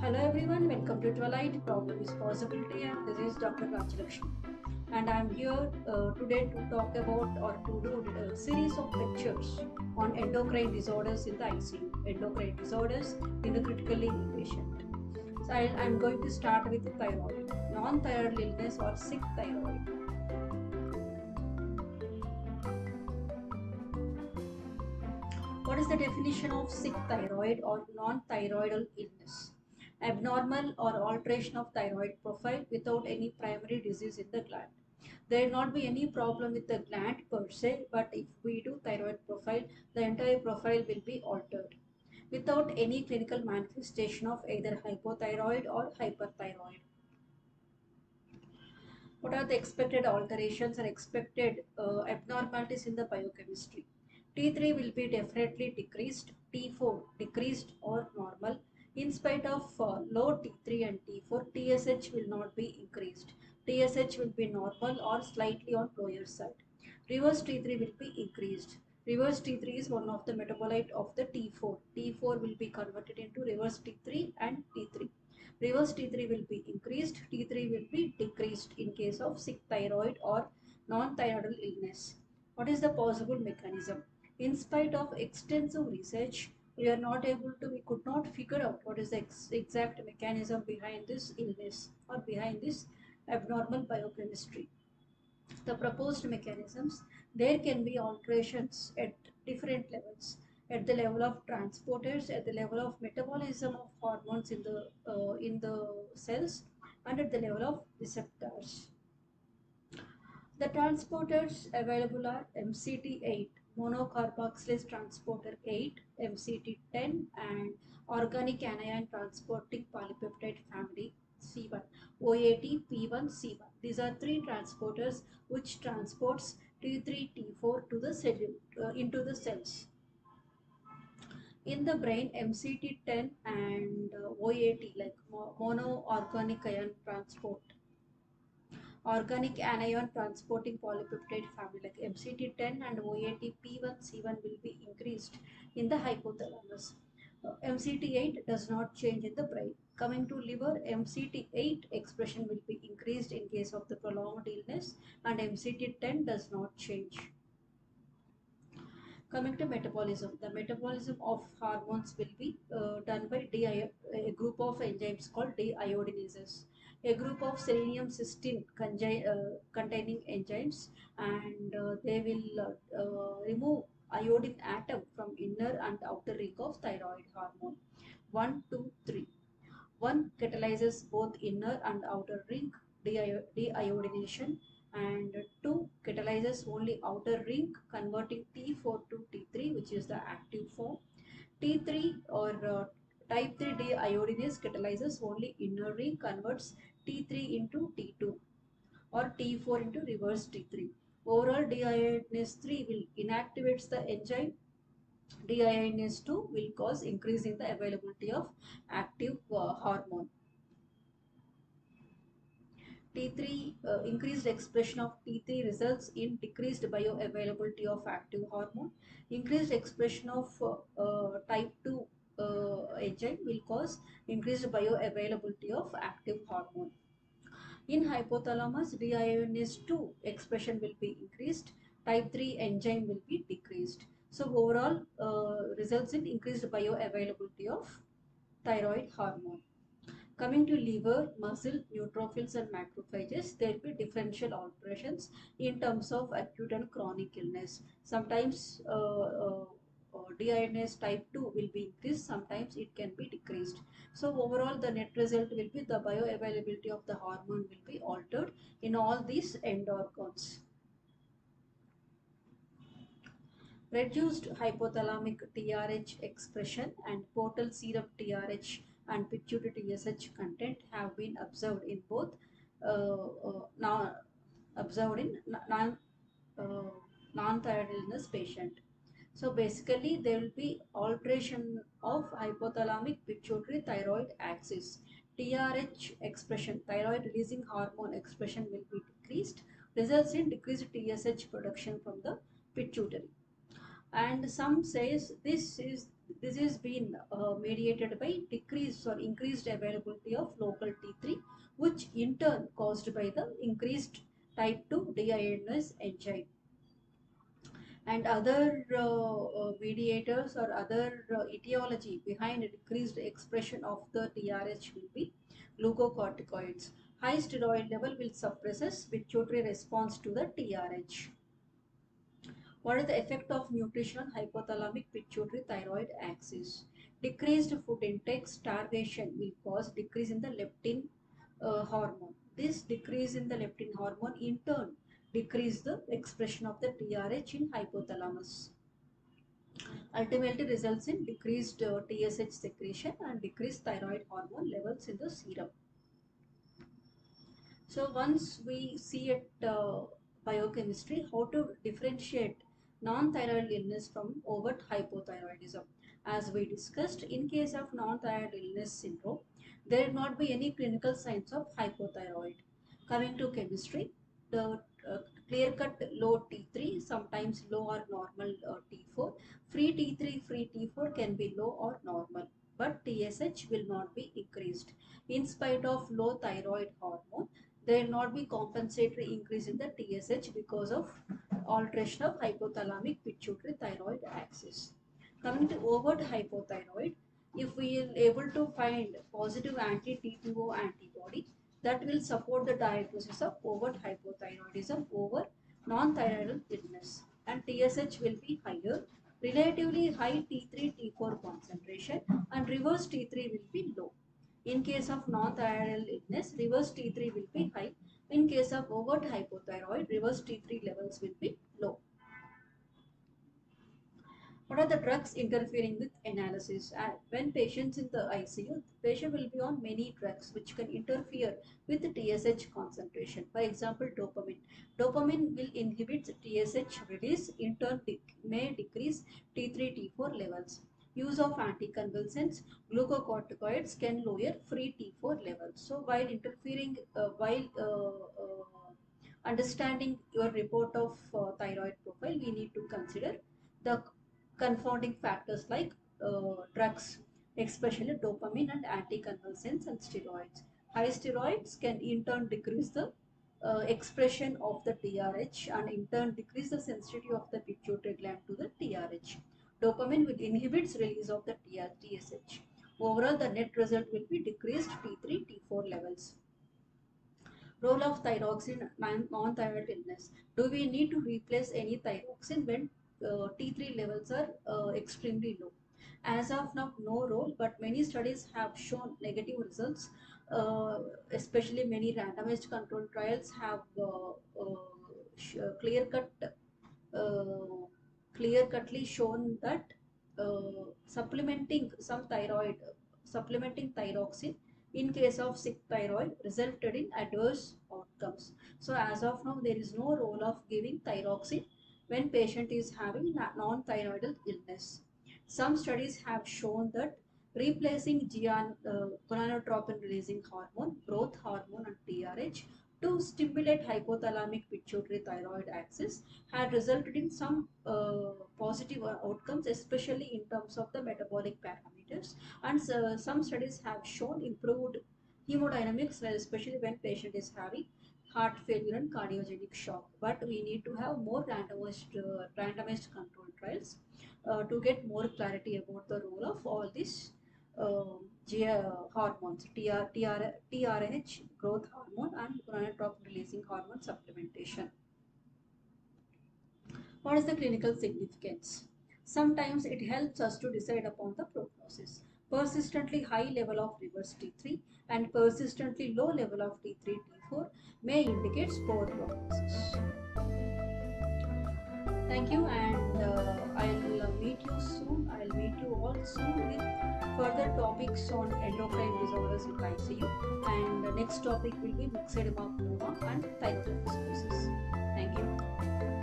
Hello everyone, welcome to Twilight Problem is Possibility, and this is Dr. Rajlakshmi. And I am here today to talk about or to do a series of lectures on endocrine disorders in the ICU, endocrine disorders in the critically ill patient. So I'm going to start with the thyroid, non-thyroid illness or sick thyroid. What is the definition of sick thyroid or non-thyroidal illness? Abnormal or alteration of thyroid profile without any primary disease in the gland. There will not be any problem with the gland per se, but if we do thyroid profile, the entire profile will be altered without any clinical manifestation of either hypothyroid or hyperthyroid. What are the expected alterations or expected abnormalities in the biochemistry? T3 will be definitely decreased, T4 decreased or normal. In spite of low T3 and T4, TSH will not be increased. TSH will be normal or slightly on lower side. Reverse T3 will be increased. Reverse T3 is one of the metabolite of the T4. T4 will be converted into reverse T3 and T3. Reverse T3 will be increased, T3 will be decreased in case of sick thyroid or non-thyroidal illness. What is the possible mechanism? In spite of extensive research, we could not figure out what is the exact mechanism behind this illness or behind this abnormal biochemistry. The proposed mechanisms, there can be alterations at different levels, at the level of transporters, at the level of metabolism of hormones in the cells, and at the level of receptors. The transporters available are MCT8, monocarboxylase transporter 8, MCT10, and organic anion transporting polypeptide family C1, OAT, P1, C1. These are three transporters which transports T3, T4 to the cell, into the cells. In the brain, MCT10 and OAT, like monoorganic ion transport, organic anion transporting polypeptide family like MCT10 and OAT-P1C1 will be increased in the hypothalamus. MCT8 does not change in the brain. Coming to liver, MCT8 expression will be increased in case of the prolonged illness, and MCT10 does not change. Coming to metabolism, the metabolism of hormones will be done by a group of enzymes called deiodinases, a group of selenium cysteine containing enzymes, and they will remove iodine atom from inner and outer ring of thyroid hormone. 1, 2, 3. One catalyzes both inner and outer ring deiodination, and 2 catalyzes only outer ring, converting T4 to T3, which is the active form. T3 or type 3 deiodinase catalyzes only inner ring, converts T3 into T2 or T4 into reverse T3. Overall, deiodinase 3 will inactivates the enzyme. Deiodinase 2 will cause increase in the availability of active hormone. T3 increased expression of T3 results in decreased bioavailability of active hormone. Increased expression of type 2 enzyme will cause increased bioavailability of active hormone. In hypothalamus, deiodinase 2 expression will be increased, type 3 enzyme will be decreased. So overall results in increased bioavailability of thyroid hormone. Coming to liver, muscle, neutrophils and macrophages, there will be differential alterations in terms of acute and chronic illness. Sometimes deiodinase type 2 will be increased, sometimes it can be decreased. So overall the net result will be the bioavailability of the hormone will be altered in all these end organs. Reduced hypothalamic TRH expression and portal serum TRH and pituitary TSH content have been observed in both now observed in non-thyroid illness patient. So basically there will be alteration of hypothalamic pituitary thyroid axis. TRH expression, thyroid releasing hormone expression will be decreased, results in decreased TSH production from the pituitary. And some says this is This is been mediated by decreased or increased availability of local T3, which in turn caused by the increased type 2 deiodinase enzyme. And other mediators or other etiology behind a decreased expression of the TRH will be glucocorticoids. High steroid level will suppresses pituitary response to the TRH. What is the effect of nutrition on hypothalamic pituitary thyroid axis? Decreased food intake, starvation will cause decrease in the leptin hormone. This decrease in the leptin hormone in turn decrease the expression of the TRH in hypothalamus. Ultimately results in decreased TSH secretion and decreased thyroid hormone levels in the serum. So once we see at biochemistry how to differentiate non-thyroid illness from overt hypothyroidism. As we discussed, in case of non-thyroid illness syndrome, there will not be any clinical signs of hypothyroid. Coming to chemistry, the clear-cut low T3, sometimes low or normal T4. Free T3, free T4 can be low or normal, but TSH will not be increased. In spite of low thyroid hormone, there will not be compensatory increase in the TSH because of alteration of hypothalamic pituitary thyroid axis. Coming to overt hypothyroid, if we are able to find positive anti-T2O antibody, that will support the diagnosis of overt hypothyroidism over non-thyroidal illness, and TSH will be higher, relatively high T3 T4 concentration, and reverse T3 will be low. In case of non-thyroidal illness, reverse T3 will be high. In case of overt hypothyroid, reverse T3 levels will be low. What are the drugs interfering with analysis? When patients in the ICU, the patient will be on many drugs which can interfere with the TSH concentration. For example, dopamine. Dopamine will inhibit TSH release, in turn may decrease T3, T4 levels. Use of anticonvulsants, glucocorticoids can lower free T4 levels. So while interfering, understanding your report of thyroid profile, we need to consider the confounding factors like drugs, especially dopamine and anticonvulsants and steroids. High steroids can in turn decrease the expression of the TRH and in turn decrease the sensitivity of the pituitary gland to the TRH. Dopamine will inhibits release of the TSH. Overall, the net result will be decreased T3, T4 levels. Role of thyroxine in non-thyroid illness. Do we need to replace any thyroxine when T3 levels are extremely low? As of now, no role, but many studies have shown negative results. Especially many randomized control trials have clear-cut clear-cutly shown that supplementing supplementing thyroxine in case of sick thyroid resulted in adverse outcomes. So as of now, there is no role of giving thyroxine when patient is having non-thyroidal illness. Some studies have shown that replacing gonadotropin releasing hormone, growth hormone and TRH to stimulate hypothalamic pituitary thyroid axis had resulted in some positive outcomes, especially in terms of the metabolic parameters. And some studies have shown improved hemodynamics, especially when patient is having heart failure and cardiogenic shock. But we need to have more randomized control trials to get more clarity about the role of all these hormones, TRH, growth hormone, and gonadotropin releasing hormone supplementation. What is the clinical significance? Sometimes it helps us to decide upon the prognosis. Persistently high level of reverse T3 and persistently low level of T3, T4 may indicate poor prognosis. Thank you, and I'll meet you soon. I'll meet you all soon with further topics on endocrine disorders in ICU. And the next topic will be myxedema and thyroid dysbiosis. Thank you.